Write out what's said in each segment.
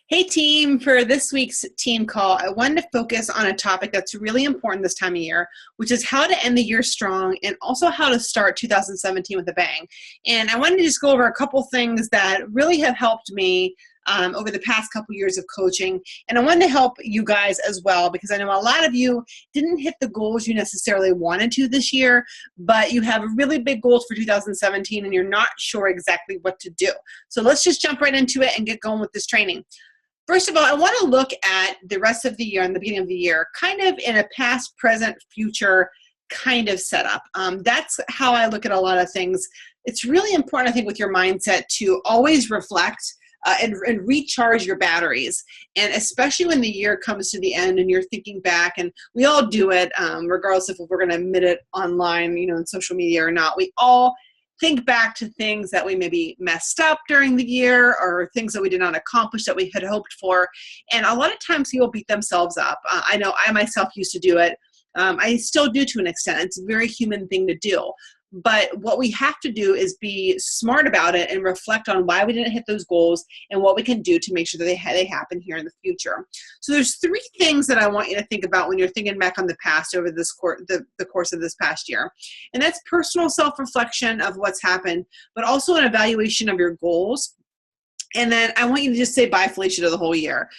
Hey team, for this week's team call, I wanted to focus on a topic that's really important this time of year, which is how to end the year strong and also how to start 2017 with a bang. And I wanted to just go over a couple things that really have helped me over the past couple years of coaching. And I wanted to help you guys as well, because I know a lot of you didn't hit the goals you necessarily wanted to this year, but you have really big goals for 2017 and you're not sure exactly what to do. So let's just jump right into it and get going with this training. First of all, I want to look at the rest of the year and the beginning of the year, kind of in a past, present, future kind of setup. That's how I look at a lot of things. It's really important, I think, with your mindset to always reflect and recharge your batteries. And especially when the year comes to the end and you're thinking back, and we all do it, regardless if we're going to admit it online, in social media or not. We all think back to things that we maybe messed up during the year or things that we did not accomplish that we had hoped for. And a lot of times people beat themselves up. I know I myself used to do it. I still do to an extent. It's a very human thing to do. But what we have to do is be smart about it and reflect on why we didn't hit those goals and what we can do to make sure that they happen here in the future. So there's three things that I want you to think about when you're thinking back on the past over this the course of this past year. And that's personal self-reflection of what's happened, but also an evaluation of your goals. And then I want you to just say bye, Felicia, to the whole year.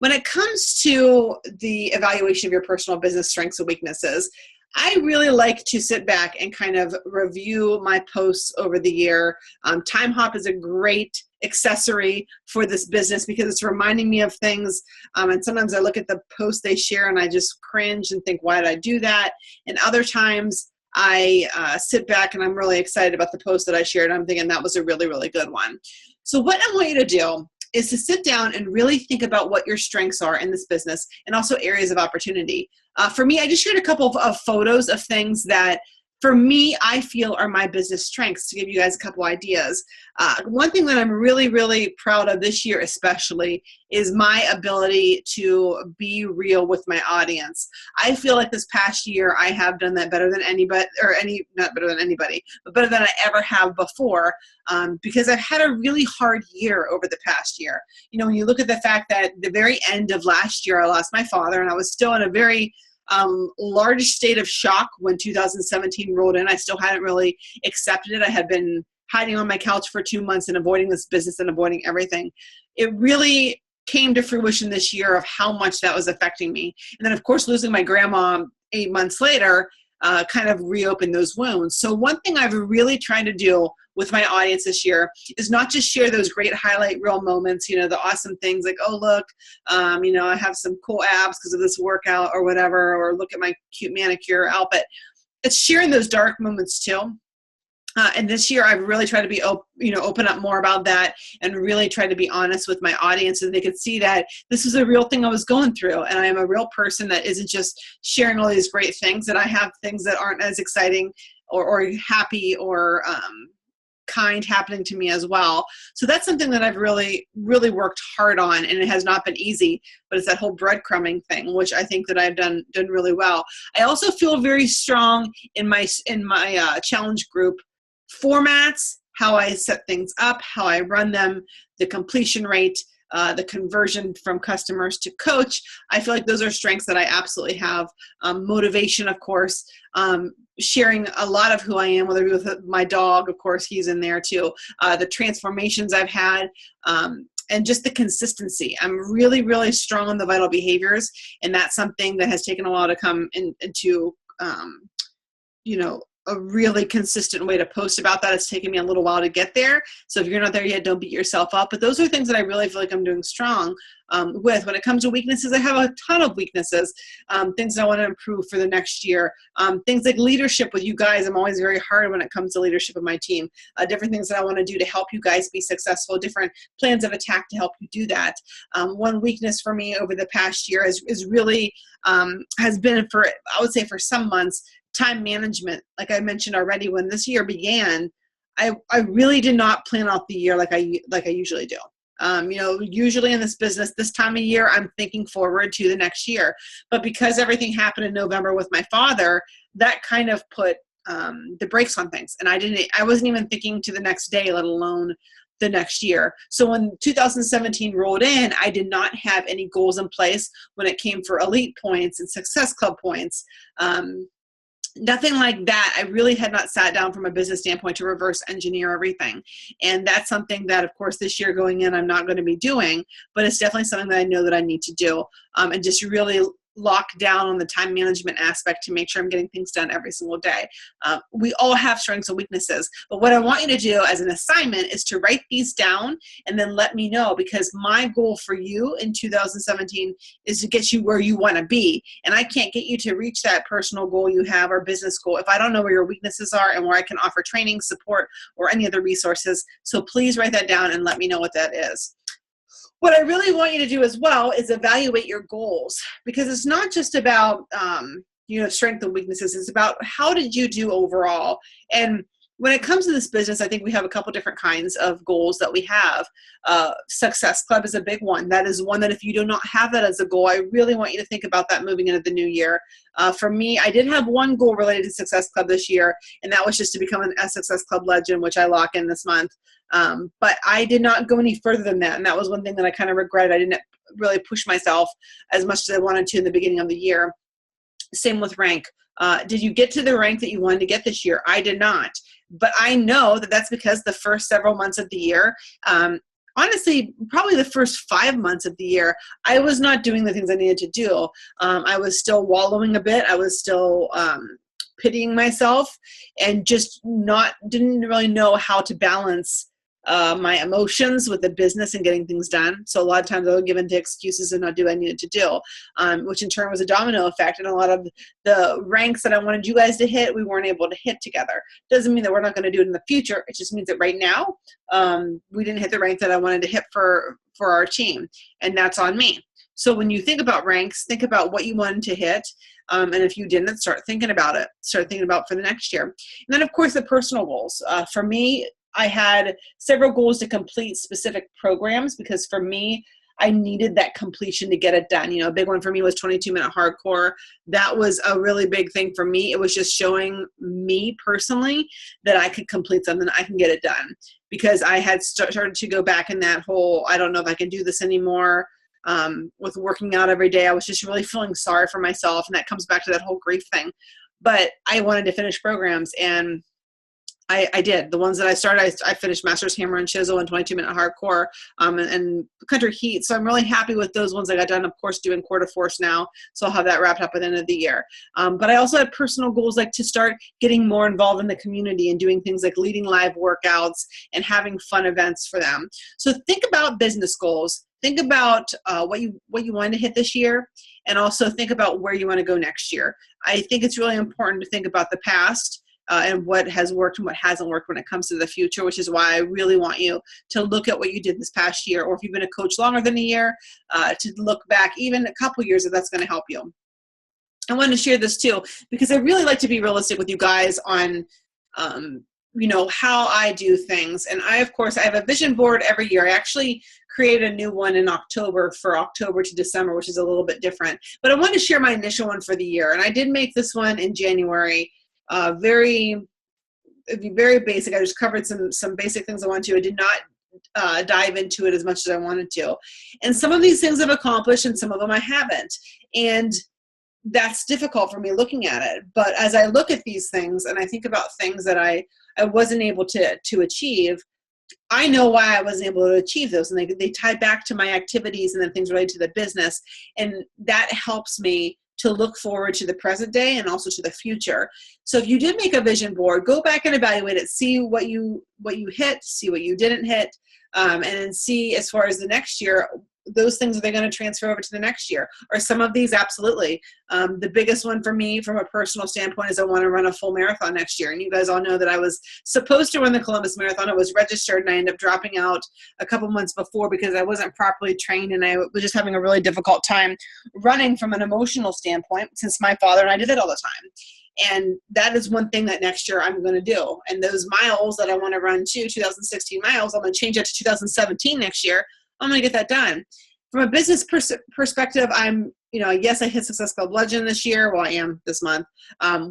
When it comes to the evaluation of your personal business strengths and weaknesses, I really like to sit back and kind of review my posts over the year. Timehop is a great accessory for this business because it's reminding me of things. And sometimes I look at the posts they share and I just cringe and think, why did I do that? And other times I sit back and I'm really excited about the post that I shared. I'm thinking that was a really, really good one. So what I want you to do is to sit down and really think about what your strengths are in this business and also areas of opportunity. For me, I just shared a couple of photos of things that, for me, I feel are my business strengths to give you guys a couple ideas. One thing that I'm really, really proud of this year especially is my ability to be real with my audience. I feel like this past year I have done that better than anybody, not better than anybody, but better than I ever have before, because I've had a really hard year over the past year. When you look at the fact that the very end of last year I lost my father and I was still in a very large state of shock when 2017 rolled in. I still hadn't really accepted it. I had been hiding on my couch for 2 months and avoiding this business and avoiding everything. It really came to fruition this year of how much that was affecting me. And then, of course, losing my grandma 8 months later kind of reopened those wounds. So one thing I've really tried to do with my audience this year is not just share those great highlight reel moments, the awesome things like, oh, look, I have some cool abs because of this workout or whatever, or look at my cute manicure outfit. It's sharing those dark moments too. And this year I've really tried to be open up more about that and really try to be honest with my audience so they could see that this is a real thing I was going through. And I am a real person that isn't just sharing all these great things, that I have things that aren't as exciting or happy or kind happening to me as well. So that's something that I've really, really worked hard on, and it has not been easy, but it's that whole breadcrumbing thing, which I think that I've done really well. I also feel very strong in my challenge group formats, how I set things up, how I run them, the completion rate, the conversion from customers to coach. I feel like those are strengths that I absolutely have. Motivation, of course, sharing a lot of who I am, whether it be with my dog, of course, he's in there too. The transformations I've had, and just the consistency. I'm really, really strong on the vital behaviors, and that's something that has taken a while to come into, a really consistent way to post about that. It's taken me a little while to get there. So if you're not there yet, don't beat yourself up. But those are things that I really feel like I'm doing strong with. When it comes to weaknesses, I have a ton of weaknesses, things I want to improve for the next year. Things like leadership with you guys. I'm always very hard when it comes to leadership of my team. Different things that I want to do to help you guys be successful, different plans of attack to help you do that. One weakness for me over the past year is really has been I would say for some months, time management. Like I mentioned already, when this year began, I really did not plan out the year like I usually do. Usually in this business, this time of year, I'm thinking forward to the next year. But because everything happened in November with my father, that kind of put the brakes on things. And I wasn't even thinking to the next day, let alone the next year. So when 2017 rolled in, I did not have any goals in place when it came for elite points and success club points. Nothing like that. I really had not sat down from a business standpoint to reverse engineer everything. And that's something that, of course, this year going in, I'm not going to be doing, but it's definitely something that I know that I need to do, and just really lock down on the time management aspect to make sure I'm getting things done every single day. We all have strengths and weaknesses, but what I want you to do as an assignment is to write these down and then let me know, because my goal for you in 2017 is to get you where you want to be. And I can't get you to reach that personal goal you have or business goal if I don't know where your weaknesses are and where I can offer training, support, or any other resources. So please write that down and let me know what that is. What I really want you to do as well is evaluate your goals, because it's not just about strengths and weaknesses. It's about how did you do overall. And when it comes to this business, I think we have a couple different kinds of goals that we have. Success Club is a big one. That is one that if you do not have that as a goal, I really want you to think about that moving into the new year. For me, I did have one goal related to Success Club this year, and that was just to become a Success Club legend, which I lock in this month. But I did not go any further than that, and that was one thing that I kind of regretted. I didn't really push myself as much as I wanted to in the beginning of the year. Same with rank. Did you get to the rank that you wanted to get this year? I did not. But I know that that's because the first several months of the year, honestly, probably the first 5 months of the year, I was not doing the things I needed to do. I was still wallowing a bit. I was still pitying myself and just didn't really know how to balance my emotions with the business and getting things done. So a lot of times I would give into excuses and not do what I needed to do, which in turn was a domino effect. And a lot of the ranks that I wanted you guys to hit, we weren't able to hit together. Doesn't mean that we're not going to do it in the future. It just means that right now we didn't hit the rank that I wanted to hit for our team. And that's on me. So when you think about ranks, think about what you wanted to hit. And if you didn't, start thinking about it. Start thinking about for the next year. And then, of course, the personal goals. For me, I had several goals to complete specific programs, because for me, I needed that completion to get it done. A big one for me was 22-minute hardcore. That was a really big thing for me. It was just showing me personally that I could complete something, I can get it done, because I had started to go back in that whole, I don't know if I can do this anymore. With working out every day, I was just really feeling sorry for myself. And that comes back to that whole grief thing. But I wanted to finish programs, and I did. The ones that I started, I finished Masters Hammer and Chisel and 22-minute hardcore and Country Heat. So I'm really happy with those ones I got done. Of course, doing Quarter Force now. So I'll have that wrapped up at the end of the year. But I also had personal goals, like to start getting more involved in the community and doing things like leading live workouts and having fun events for them. So think about business goals. Think about what you wanted to hit this year, and also think about where you want to go next year. I think it's really important to think about the past and what has worked and what hasn't worked when it comes to the future, which is why I really want you to look at what you did this past year, or if you've been a coach longer than a year, to look back even a couple years, if that's going to help you. I wanted to share this too, because I really like to be realistic with you guys on how I do things. And I have a vision board every year. I actually created a new one in October for October to December, which is a little bit different. But I wanted to share my initial one for the year. And I did make this one in January. It'd be very basic. I just covered some basic things I wanted to. I did not dive into it as much as I wanted to. And some of these things I've accomplished and some of them I haven't. And that's difficult for me looking at it. But as I look at these things and I think about things that I wasn't able to achieve, I know why I wasn't able to achieve those. And they tie back to my activities and then things related to the business. And that helps me to look forward to the present day and also to the future. So if you did make a vision board, go back and evaluate it, see what you hit, see what you didn't hit, and then see as far as the next year, those things, are they going to transfer over to the next year? Or some of these, absolutely. The biggest one for me from a personal standpoint is I want to run a full marathon next year. And you guys all know that I was supposed to run the Columbus Marathon. I was registered and I ended up dropping out a couple months before because I wasn't properly trained and I was just having a really difficult time running from an emotional standpoint, since my father and I did it all the time. And that is one thing that next year I'm going to do. And those miles that I want to run to, 2016 miles, I'm going to change it to 2017 next year. I'm going to get that done. From a business perspective, yes, I hit Success Club Legend this year. Well, I am this month.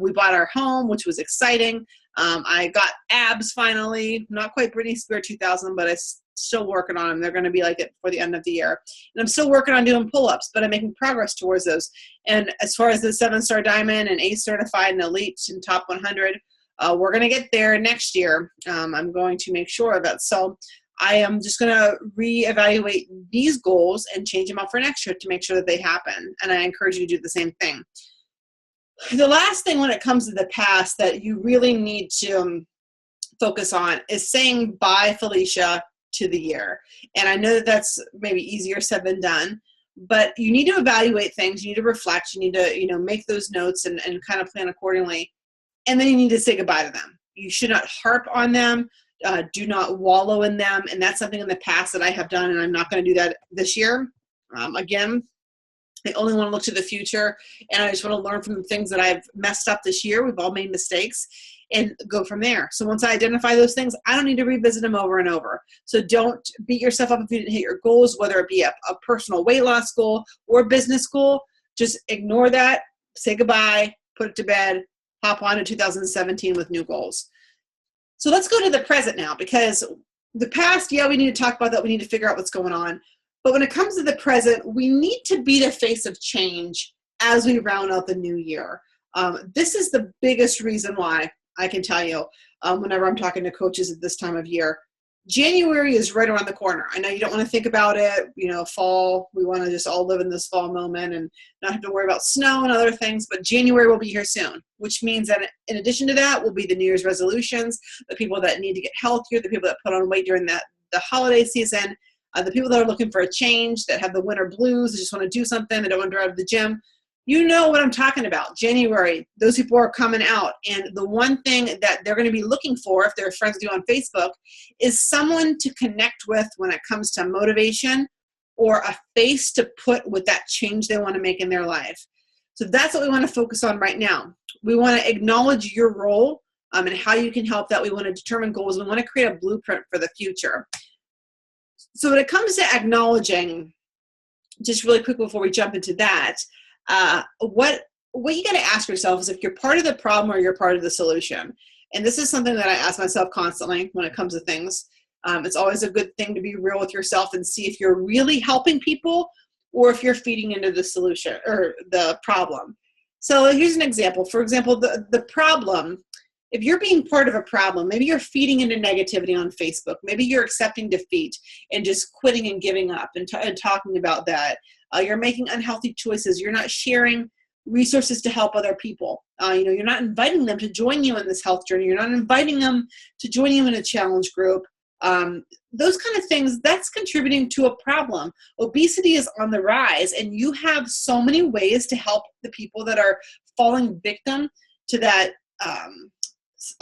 We bought our home, which was exciting. I got abs finally. Not quite Britney Spears 2000, but still working on them. They're going to be like it for the end of the year. And I'm still working on doing pull-ups, but I'm making progress towards those. And as far as the 7-star diamond and ACE certified and elite and top 100, we're going to get there next year. I'm going to make sure of it. So I am just going to reevaluate these goals and change them up for next year to make sure that they happen. And I encourage you to do the same thing. The last thing when it comes to the past that you really need to focus on is saying bye, Felicia, to the year. And I know that that's maybe easier said than done, but you need to evaluate things. You need to reflect. You need to, make those notes and kind of plan accordingly. And then you need to say goodbye to them. You should not harp on them. Do not wallow in them. And that's something in the past that I have done, and I'm not going to do that this year. Again, I only want to look to the future, and I just want to learn from the things that I've messed up this year. We've all made mistakes, and go from there. So once I identify those things, I don't need to revisit them over and over. So don't beat yourself up if you didn't hit your goals, whether it be a personal weight loss goal or business goal. Just ignore that, say goodbye, put it to bed, hop on to 2017 with new goals. So let's go to the present now, because the past, we need to talk about that. We need to figure out what's going on. But when it comes to the present, we need to be the face of change as we round out the new year. This is the biggest reason why I can tell you whenever I'm talking to coaches at this time of year. January is right around the corner. I know you don't want to think about it, fall. We want to just all live in this fall moment and not have to worry about snow and other things, but January will be here soon, which means that in addition to that will be the New Year's resolutions, the people that need to get healthier, the people that put on weight during the holiday season, the people that are looking for a change, that have the winter blues, that just want to do something, they don't want to drive to the gym. You know what I'm talking about. January, those people are coming out. And the one thing that they're going to be looking for, if their friends do on Facebook, is someone to connect with when it comes to motivation or a face to put with that change they want to make in their life. So that's what we want to focus on right now. We want to acknowledge your role and how you can help that. We want to determine goals. We want to create a blueprint for the future. So when it comes to acknowledging, just really quick before we jump into that, what you got to ask yourself is if you're part of the problem or you're part of the solution. And this is something that I ask myself constantly when it comes to things. It's always a good thing to be real with yourself and see if you're really helping people or if you're feeding into the solution or the problem. So here's an example. For example, the problem, if you're being part of a problem, maybe you're feeding into negativity on Facebook. Maybe you're accepting defeat and just quitting and giving up and talking about that. You're making unhealthy choices. You're not sharing resources to help other people. You're not inviting them to join you in this health journey. You're not inviting them to join you in a challenge group. Those kind of things, that's contributing to a problem. Obesity is on the rise, and you have so many ways to help the people that are falling victim to that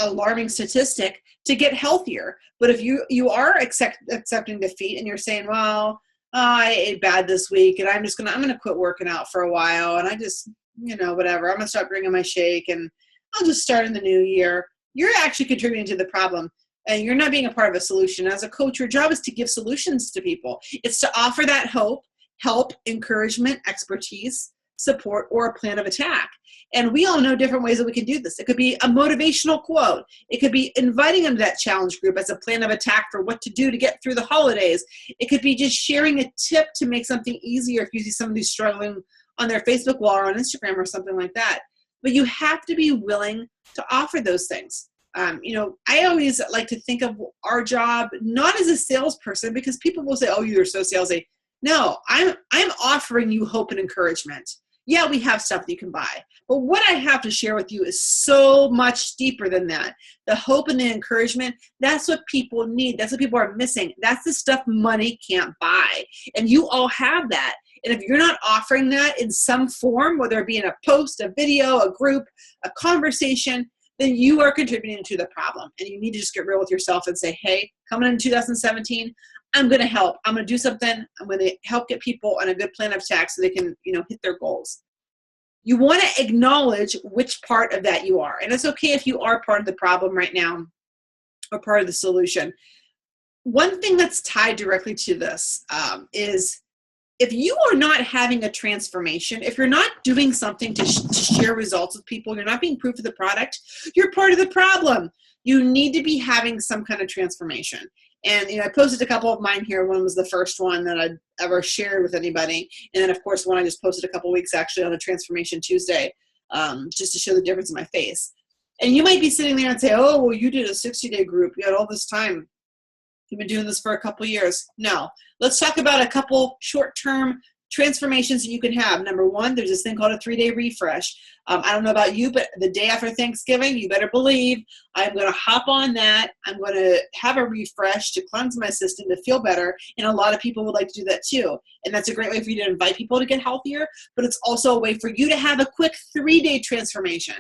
alarming statistic to get healthier. But if you are accepting defeat and you're saying, well, I ate bad this week and I'm going to quit working out for a while, and I just, whatever, I'm going to stop drinking my shake and I'll just start in the new year. You're actually contributing to the problem, and you're not being a part of a solution. As a coach, your job is to give solutions to people. It's to offer that hope, help, encouragement, expertise, support, or a plan of attack. And we all know different ways that we can do this. It could be a motivational quote. It could be inviting them to that challenge group as a plan of attack for what to do to get through the holidays. It could be just sharing a tip to make something easier if you see somebody struggling on their Facebook wall or on Instagram or something like that. But you have to be willing to offer those things. I always like to think of our job not as a salesperson, because people will say, oh, you're so salesy. No, I'm offering you hope and encouragement. Yeah, we have stuff that you can buy, but what I have to share with you is so much deeper than that. The hope and the encouragement, that's what people need. That's what people are missing. That's the stuff money can't buy. And you all have that. And if you're not offering that in some form, whether it be in a post, a video, a group, a conversation, then you are contributing to the problem. And you need to just get real with yourself and say, hey, coming in 2017, I'm going to help. I'm going to do something. I'm going to help get people on a good plan of attack so they can, hit their goals. You want to acknowledge which part of that you are. And it's okay if you are part of the problem right now or part of the solution. One thing that's tied directly to this is if you are not having a transformation, if you're not doing something to share results with people, you're not being proof of the product, you're part of the problem. You need to be having some kind of transformation. And, I posted a couple of mine here. One was the first one that I'd ever shared with anybody. And then, of course, one I just posted a couple of weeks actually on a Transformation Tuesday, just to show the difference in my face. And you might be sitting there and say, oh, well, you did a 60-day group. You had all this time. You've been doing this for a couple of years. No. Let's talk about a couple short-term transformations that you can have. Number one, there's this thing called a 3-day refresh. I don't know about you, but the day after Thanksgiving, you better believe I'm going to hop on that. I'm going to have a refresh to cleanse my system to feel better. And a lot of people would like to do that too. And that's a great way for you to invite people to get healthier, but it's also a way for you to have a quick 3-day transformation.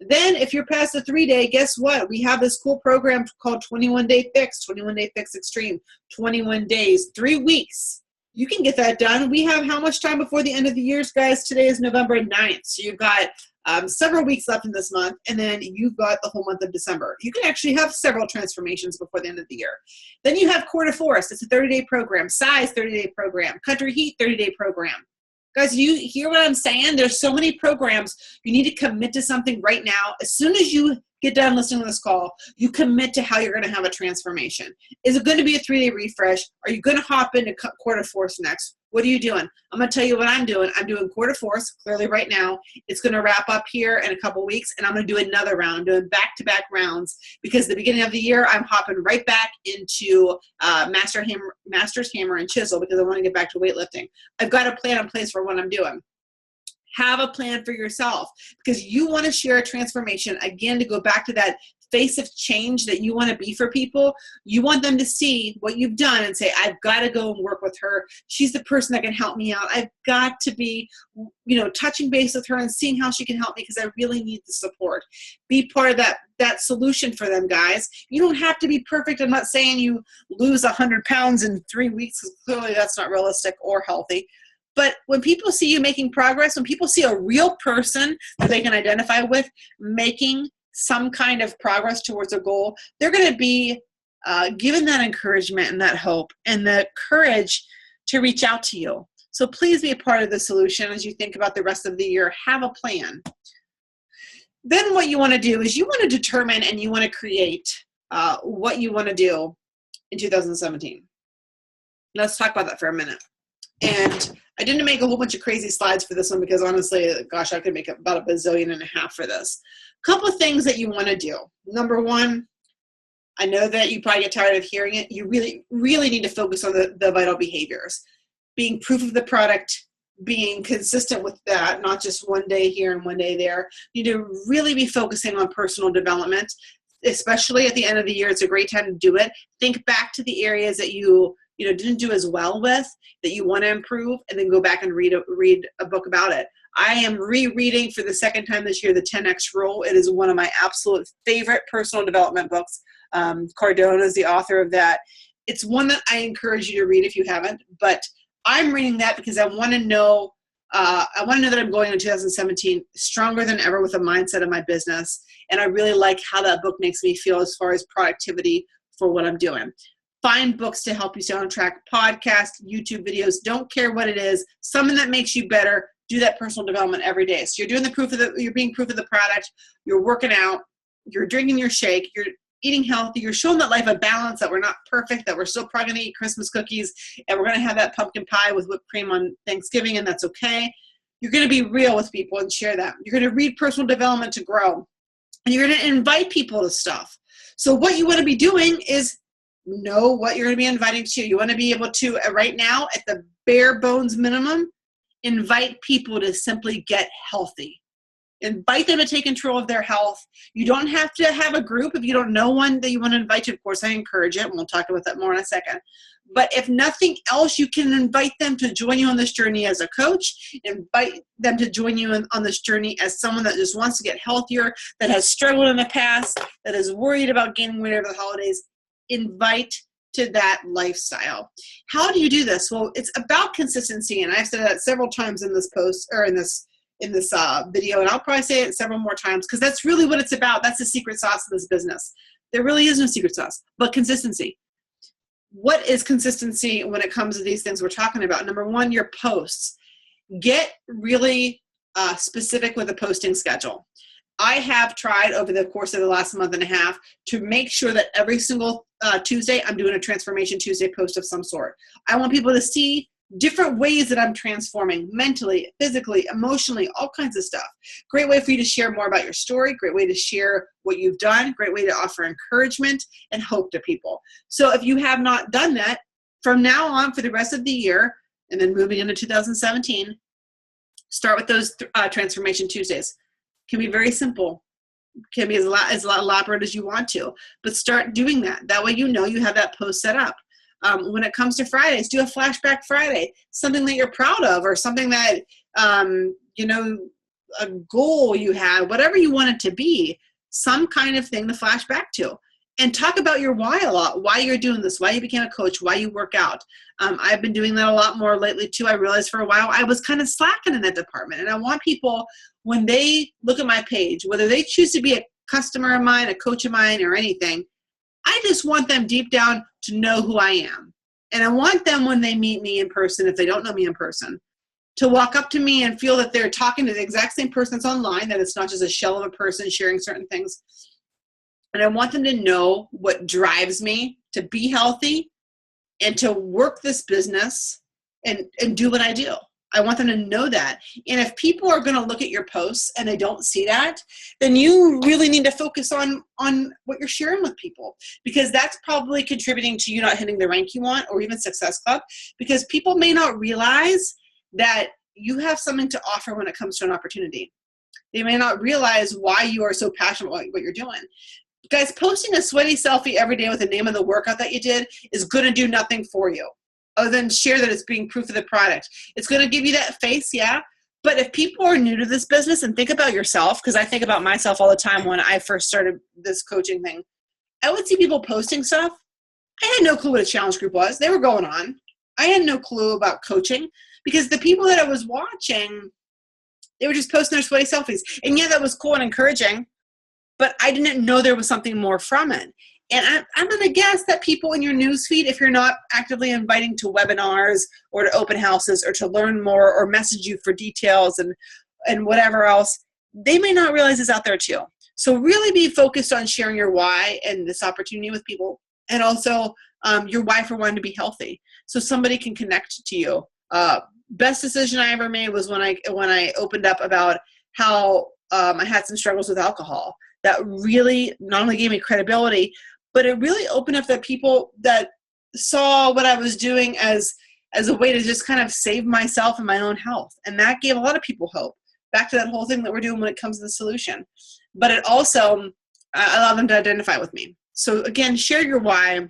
Then if you're past the 3-day, guess what? We have this cool program called 21 Day Fix, 21 Day Fix Extreme, 21 days, 3 weeks. You can get that done. We have how much time before the end of the year, guys? Today is November 9th. So you've got several weeks left in this month, and then you've got the whole month of December. You can actually have several transformations before the end of the year. Then you have Core to Forest. It's a 30-day program. Size, 30-day program. Country Heat, 30-day program. Guys, you hear what I'm saying? There's so many programs. You need to commit to something right now. As soon as you get done listening to this call, you commit to how you're going to have a transformation. Is it going to be a 3-day refresh? Are you going to hop into Core to Force next? What are you doing? I'm going to tell you what I'm doing. I'm doing Core to Force clearly right now. It's going to wrap up here in a couple weeks, and I'm going to do another round. I'm doing back-to-back rounds because the beginning of the year, I'm hopping right back into Master's Hammer and Chisel because I want to get back to weightlifting. I've got a plan in place for what I'm doing. Have a plan for yourself because you want to share a transformation. Again, to go back to that face of change that you want to be for people, you want them to see what you've done and say, I've got to go and work with her. She's the person that can help me out. I've got to be, touching base with her and seeing how she can help me because I really need the support. Be part of that solution for them, guys. You don't have to be perfect. I'm not saying you lose 100 pounds in 3 weeks because clearly that's not realistic or healthy. But when people see you making progress, when people see a real person that they can identify with making some kind of progress towards a goal, they're going to be given that encouragement and that hope and the courage to reach out to you. So please be a part of the solution as you think about the rest of the year. Have a plan. Then what you want to do is you want to determine and you want to create what you want to do in 2017. Let's talk about that for a minute. And I didn't make a whole bunch of crazy slides for this one because honestly, gosh, I could make about 1.5 billion for this. Couple of things that you want to do. Number one, I know that you probably get tired of hearing it. You really, really need to focus on the vital behaviors. Being proof of the product, being consistent with that, not just one day here and one day there. You need to really be focusing on personal development, especially at the end of the year. It's a great time to do it. Think back to the areas that you didn't do as well with, that you want to improve, and then go back and read a book about it. I am rereading for the second time this year, The 10X Rule. It is one of my absolute favorite personal development books. Cardone is the author of that. It's one that I encourage you to read if you haven't, but I'm reading that because I want to know that I'm going into 2017 stronger than ever with the mindset of my business. And I really like how that book makes me feel as far as productivity for what I'm doing. Find books to help you stay on track, podcasts, YouTube videos, don't care what it is, something that makes you better. Do that personal development every day. So you're doing you're being proof of the product, you're working out, you're drinking your shake, you're eating healthy, you're showing that life a balance, that we're not perfect, that we're still probably going to eat Christmas cookies, and we're going to have that pumpkin pie with whipped cream on Thanksgiving, and that's okay. You're going to be real with people and share that. You're going to read personal development to grow, and you're going to invite people to stuff. So what you want to be doing is know what you're going to be inviting to. You want to be able to, right now, at the bare bones minimum, invite people to simply get healthy. Invite them to take control of their health. You don't have to have a group if you don't know one that you want to invite to. Of course, I encourage it, and we'll talk about that more in a second. But if nothing else, you can invite them to join you on this journey as a coach, invite them to join you on this journey as someone that just wants to get healthier, that has struggled in the past, that is worried about gaining weight over the holidays. Invite to that lifestyle. How do you do this? Well, it's about consistency, and I've said that several times in this post or in this video, and I'll probably say it several more times because that's really what it's about. That's the secret sauce of this business. There really is no secret sauce, but consistency. What is consistency when it comes to these things we're talking about? Number one, your posts. Get really specific with a posting schedule. I have tried over the course of the last month and a half to make sure that every single Tuesday, I'm doing a Transformation Tuesday post of some sort. I want people to see different ways that I'm transforming mentally, physically, emotionally, all kinds of stuff. Great way for you to share more about your story, great way to share what you've done, great way to offer encouragement and hope to people. So if you have not done that, from now on for the rest of the year, and then moving into 2017, start with those Transformation Tuesdays. Can be very simple. Can be as elaborate as you want to, but start doing that. That way you know you have that post set up. When it comes to Fridays, do a flashback Friday, something that you're proud of or something that, a goal you had, whatever you want it to be, some kind of thing to flash back to. And talk about your why a lot, why you're doing this, why you became a coach, why you work out. I've been doing that a lot more lately too. I realized for a while I was kind of slacking in that department. And I want people, when they look at my page, whether they choose to be a customer of mine, a coach of mine, or anything, I just want them deep down to know who I am. And I want them, when they meet me in person, if they don't know me in person, to walk up to me and feel that they're talking to the exact same person that's online, that it's not just a shell of a person sharing certain things. And I want them to know what drives me to be healthy and to work this business and do what I do. I want them to know that. And if people are going to look at your posts and they don't see that, then you really need to focus on what you're sharing with people, because that's probably contributing to you not hitting the rank you want, or even Success Club, because people may not realize that you have something to offer when it comes to an opportunity. They may not realize why you are so passionate about what you're doing. Guys, posting a sweaty selfie every day with the name of the workout that you did is going to do nothing for you other than share that it's being proof of the product. It's going to give you that face, yeah. But if people are new to this business, and think about yourself, because I think about myself all the time when I first started this coaching thing, I would see people posting stuff. I had no clue what a challenge group was. They were going on. I had no clue about coaching, because the people that I was watching, they were just posting their sweaty selfies. And yeah, that was cool and encouraging, but I didn't know there was something more from it. And I'm going to guess that people in your newsfeed, if you're not actively inviting to webinars or to open houses or to learn more or message you for details and whatever else, they may not realize it's out there too. So really be focused on sharing your why and this opportunity with people, and also your why for wanting to be healthy, so somebody can connect to you. Best decision I ever made was when I opened up about how I had some struggles with alcohol. That really not only gave me credibility, but it really opened up that people that saw what I was doing as a way to just kind of save myself and my own health. And that gave a lot of people hope. Back to that whole thing that we're doing when it comes to the solution. But it also allowed them to identify with me. So again, share your why,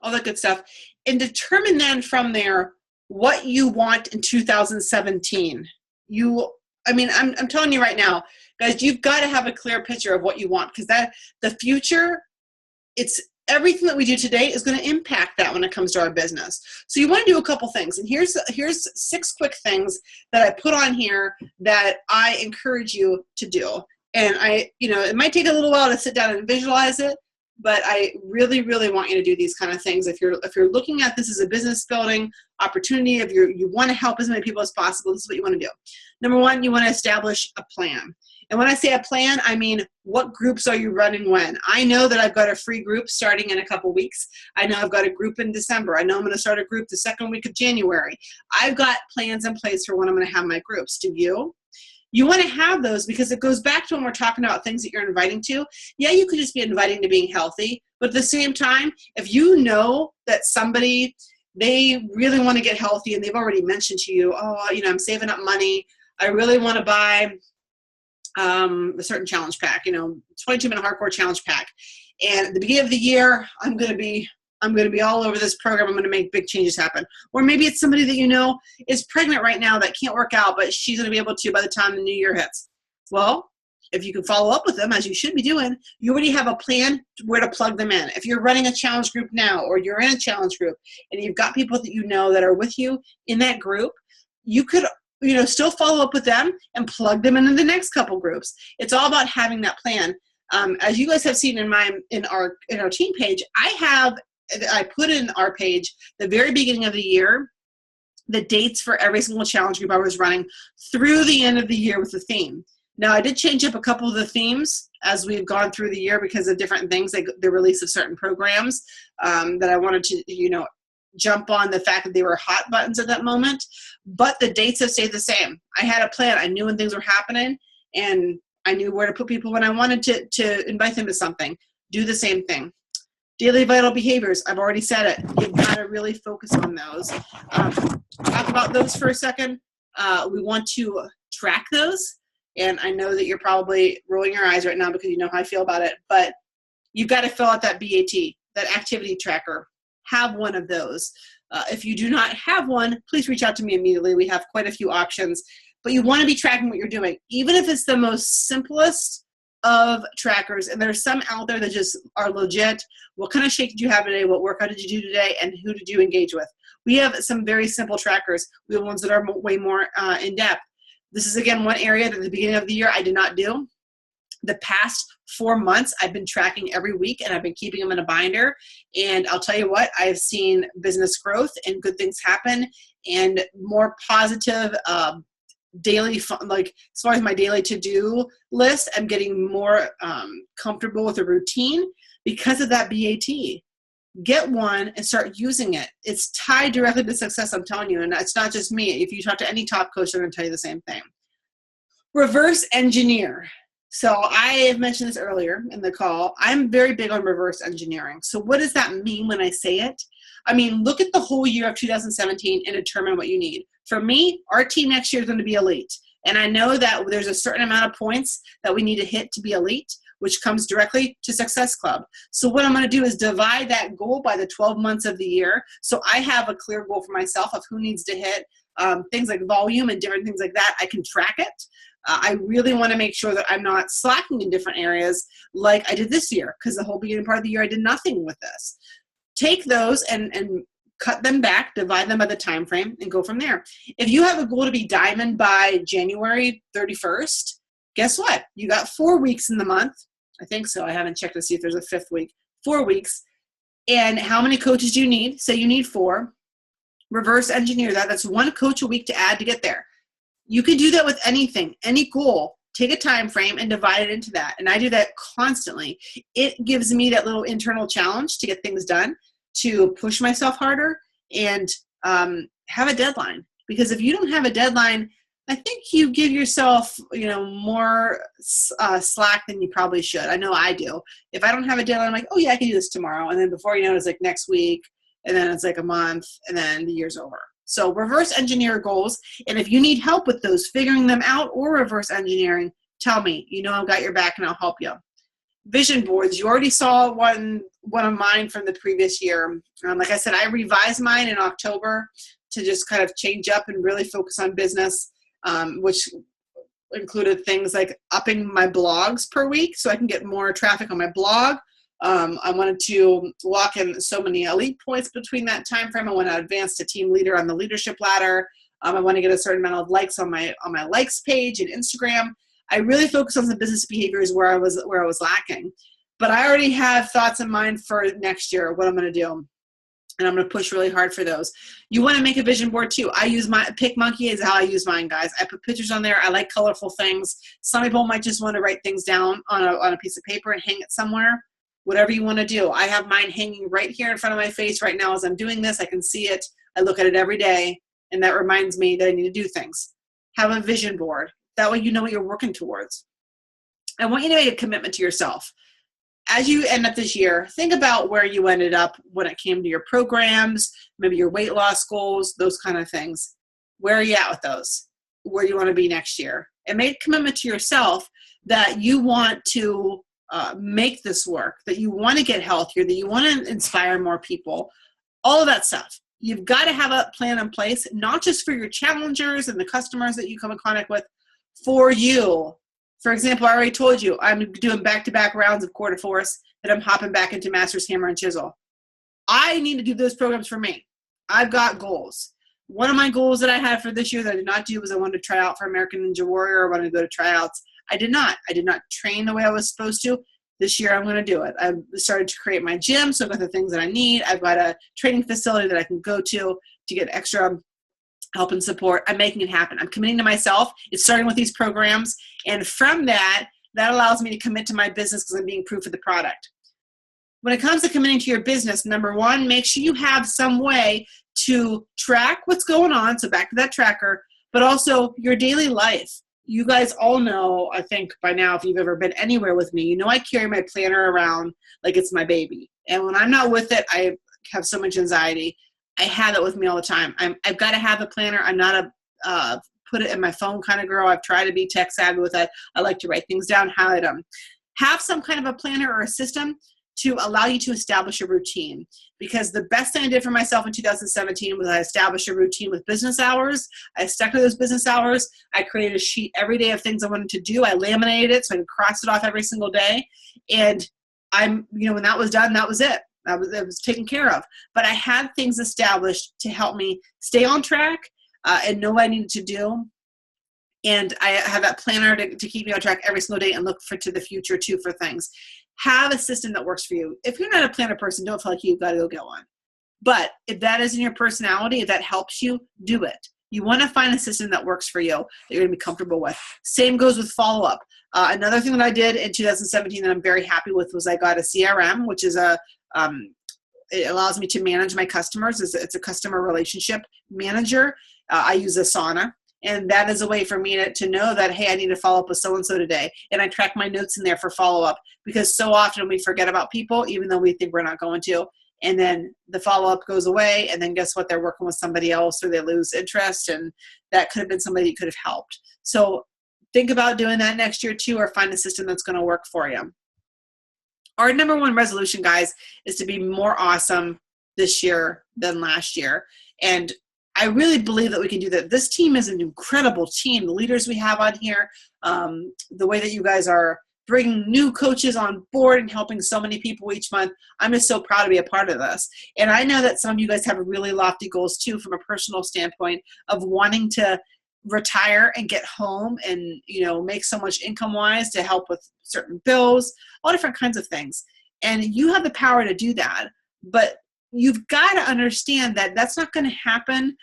all that good stuff, and determine then from there what you want in 2017. I'm telling you right now, guys, you've got to have a clear picture of what you want, because the future, it's everything that we do today is going to impact that when it comes to our business. So you want to do a couple things. And here's 6 quick things that I put on here that I encourage you to do. And it might take a little while to sit down and visualize it, but I really, really want you to do these kind of things. If you're looking at this as a business building opportunity, if you want to help as many people as possible, this is what you want to do. Number 1, you want to establish a plan. And when I say a plan, I mean, what groups are you running when? I know that I've got a free group starting in a couple weeks. I know I've got a group in December. I know I'm going to start a group the second week of January. I've got plans in place for when I'm going to have my groups. Do you? You want to have those, because it goes back to when we're talking about things that you're inviting to. Yeah, you could just be inviting to being healthy, but at the same time, if you know that somebody, they really want to get healthy and they've already mentioned to you, I'm saving up money, I really want to buy a certain challenge pack, 22-minute hardcore challenge pack. And at the beginning of the year, I'm going to be all over this program. I'm going to make big changes happen. Or maybe it's somebody that you know is pregnant right now that can't work out, but she's going to be able to by the time the new year hits. Well, if you can follow up with them, as you should be doing, you already have a plan where to plug them in. If you're running a challenge group now, or you're in a challenge group and you've got people that you know that are with you in that group, you could still follow up with them and plug them into the next couple groups. It's all about having that plan. As you guys have seen in our team page, I put in our page the very beginning of the year, the dates for every single challenge group I was running through the end of the year with the theme. Now, I did change up a couple of the themes as we've gone through the year because of different things, like the release of certain programs that I wanted to, jump on the fact that they were hot buttons at that moment. But the dates have stayed the same. I had a plan. I knew when things were happening, and I knew where to put people when I wanted to invite them to something. Do the same thing. Daily vital behaviors. I've already said it. You've got to really focus on those. Talk about those for a second. We want to track those. And I know that you're probably rolling your eyes right now because you know how I feel about it. But you've got to fill out that BAT, that activity tracker. Have one of those. If you do not have one, please reach out to me immediately. We have quite a few options. But you want to be tracking what you're doing, even if it's the most simplest of trackers. And there's some out there that just are legit. What kind of shake did you have today? What workout did you do today? And who did you engage with? We have some very simple trackers. We have ones that are way more in-depth. This is, again, one area that at the beginning of the year I did not do. The past 4 months, I've been tracking every week, and I've been keeping them in a binder. And I'll tell you what, I've seen business growth and good things happen and more positive daily, like as far as my daily to-do list, I'm getting more comfortable with a routine because of that BAT. Get one and start using it. It's tied directly to success, I'm telling you. And it's not just me. If you talk to any top coach, they're going to tell you the same thing. Reverse engineer. So I have mentioned this earlier in the call. I'm very big on reverse engineering. So what does that mean when I say it? I mean, look at the whole year of 2017 and determine what you need. For me, our team next year is going to be elite. And I know that there's a certain amount of points that we need to hit to be elite, which comes directly to Success Club. So what I'm going to do is divide that goal by the 12 months of the year. So I have a clear goal for myself of who needs to hit things like volume and different things like that. I can track it. I really want to make sure that I'm not slacking in different areas like I did this year, because the whole beginning part of the year I did nothing with this. Take those and cut them back, divide them by the time frame, and go from there. If you have a goal to be diamond by January 31st, guess what? You got 4 weeks in the month. I think so. I haven't checked to see if there's a 5th week. 4 weeks. And how many coaches do you need? Say you need 4. Reverse engineer that. That's 1 coach a week to add to get there. You can do that with anything, any goal. Take a time frame and divide it into that. And I do that constantly. It gives me that little internal challenge to get things done, to push myself harder, and have a deadline. Because if you don't have a deadline, I think you give yourself, more slack than you probably should. I know I do. If I don't have a deadline, I'm like, oh yeah, I can do this tomorrow. And then before you know it, it's like next week, and then it's like a month, and then the year's over. So reverse engineer goals. And if you need help with those, figuring them out or reverse engineering, tell me. I've got your back and I'll help you. Vision boards. You already saw one of mine from the previous year. Like I said, I revised mine in October to just kind of change up and really focus on business, which included things like upping my blogs per week so I can get more traffic on my blog. I wanted to lock in so many elite points between that time frame. I want to advance to team leader on the leadership ladder. I want to get a certain amount of likes on my likes page and Instagram. I really focused on the business behaviors where I was lacking. But I already have thoughts in mind for next year, what I'm going to do. And I'm going to push really hard for those. You want to make a vision board too. I use my PicMonkey is how I use mine, guys. I put pictures on there. I like colorful things. Some people might just want to write things down on a piece of paper and hang it somewhere. Whatever you want to do. I have mine hanging right here in front of my face right now as I'm doing this. I can see it. I look at it every day, and that reminds me that I need to do things. Have a vision board. That way you know what you're working towards. I want you to make a commitment to yourself. As you end up this year, think about where you ended up when it came to your programs, maybe your weight loss goals, those kind of things. Where are you at with those? Where do you want to be next year? And make a commitment to yourself that you want to make this work, that you want to get healthier, that you want to inspire more people, all of that stuff. You've got to have a plan in place, not just for your challengers and the customers that you come in contact with, for you. For example, I already told you I'm doing back-to-back rounds of quarter force, that I'm hopping back into Masters Hammer and Chisel. I need to do those programs for me. I've got goals. One of my goals that I had for this year that I did not do was I wanted to try out for American Ninja Warrior. I wanted to go to tryouts. I did not train the way I was supposed to. This year I'm going to do it. I've started to create my gym, so I've got the things that I need. I've got a training facility that I can go to get extra help and support. I'm making it happen. I'm committing to myself. It's starting with these programs. And from that allows me to commit to my business because I'm being proof of the product. When it comes to committing to your business, number one, make sure you have some way to track what's going on. So back to that tracker, but also your daily life. You guys all know, I think by now, if you've ever been anywhere with me, you know I carry my planner around like it's my baby. And when I'm not with it, I have so much anxiety. I have it with me all the time. I've got to have a planner. I'm not a put it in my phone kind of girl. I've tried to be tech savvy with it. I like to write things down, highlight them. Have some kind of a planner or a system to allow you to establish a routine. Because the best thing I did for myself in 2017 was I established a routine with business hours. I stuck to those business hours. I created a sheet every day of things I wanted to do. I laminated it so I could cross it off every single day. And when that was done, that was it. It was taken care of. But I had things established to help me stay on track and know what I needed to do. And I have that planner to keep me on track every single day and look to the future too for things. Have a system that works for you. If you're not a planner person, don't feel like you've got to go get one. But if that is in your personality, if that helps you, do it. You want to find a system that works for you, that you're going to be comfortable with. Same goes with follow-up. Another thing that I did in 2017 that I'm very happy with was I got a CRM, which is it allows me to manage my customers. It's a customer relationship manager. I use Asana. And that is a way for me to know that, hey, I need to follow up with so-and-so today. And I track my notes in there for follow-up because so often we forget about people, even though we think we're not going to. And then the follow-up goes away. And then guess what? They're working with somebody else or they lose interest. And that could have been somebody that could have helped. So think about doing that next year too, or find a system that's going to work for you. Our number one resolution, guys, is to be more awesome this year than last year. And I really believe that we can do that. This team is an incredible team. The leaders we have on here, the way that you guys are bringing new coaches on board and helping so many people each month. I'm just so proud to be a part of this. And I know that some of you guys have really lofty goals too from a personal standpoint of wanting to retire and get home and, make so much income wise to help with certain bills, all different kinds of things. And you have the power to do that. But you've got to understand that that's not going to happen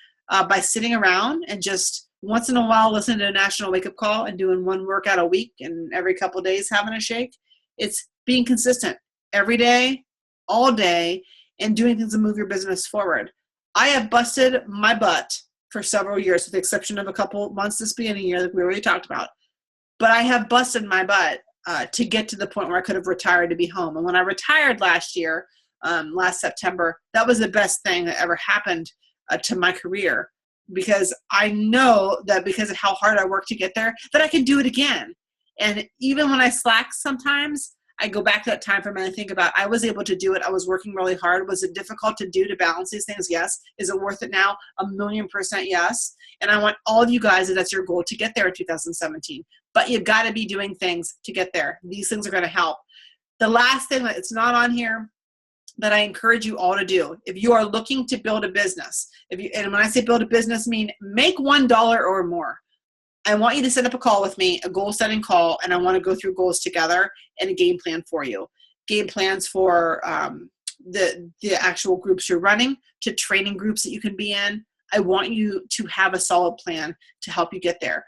by sitting around and just once in a while listening to a national wake-up call and doing one workout a week and every couple of days having a shake. It's being consistent every day, all day, and doing things to move your business forward. I have busted my butt for several years, with the exception of a couple months this beginning year that we already talked about. But I have busted my butt to get to the point where I could have retired to be home. And when I retired last year, last September, that was the best thing that ever happened to my career, because I know that because of how hard I worked to get there, that I can do it again. And even when I slack sometimes, I go back to that time frame and I think about, I was able to do it. I was working really hard. Was it difficult to do, to balance these things? Yes. Is it worth it now? 1,000,000% yes. And I want all of you guys, if that's your goal, to get there in 2017. But you've got to be doing things to get there. These things are going to help. The last thing that it's not on here that I encourage you all to do, if you are looking to build a business, and when I say build a business, mean make $1 or more. I want you to set up a call with me, a goal setting call, and I want to go through goals together and a game plan for you. Game plans for the actual groups you're running, to training groups that you can be in. I want you to have a solid plan to help you get there.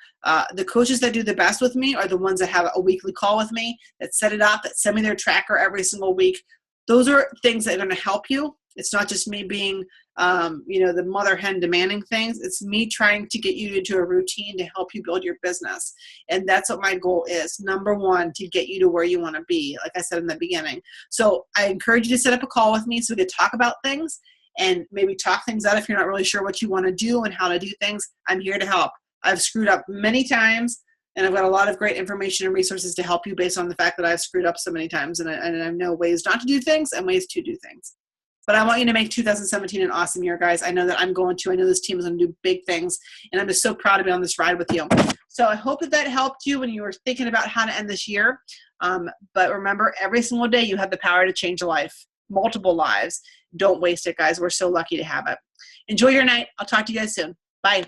The coaches that do the best with me are the ones that have a weekly call with me, that set it up, that send me their tracker every single week. Those are things that are going to help you. It's not just me being, the mother hen demanding things. It's me trying to get you into a routine to help you build your business. And that's what my goal is. Number one, to get you to where you want to be, like I said in the beginning. So I encourage you to set up a call with me so we can talk about things and maybe talk things out if you're not really sure what you want to do and how to do things. I'm here to help. I've screwed up many times. And I've got a lot of great information and resources to help you based on the fact that I've screwed up so many times. And I know ways not to do things and ways to do things. But I want you to make 2017 an awesome year, guys. I know that I'm going to. I know this team is going to do big things. And I'm just so proud to be on this ride with you. So I hope that helped you when you were thinking about how to end this year. But remember, every single day you have the power to change a life, multiple lives. Don't waste it, guys. We're so lucky to have it. Enjoy your night. I'll talk to you guys soon. Bye.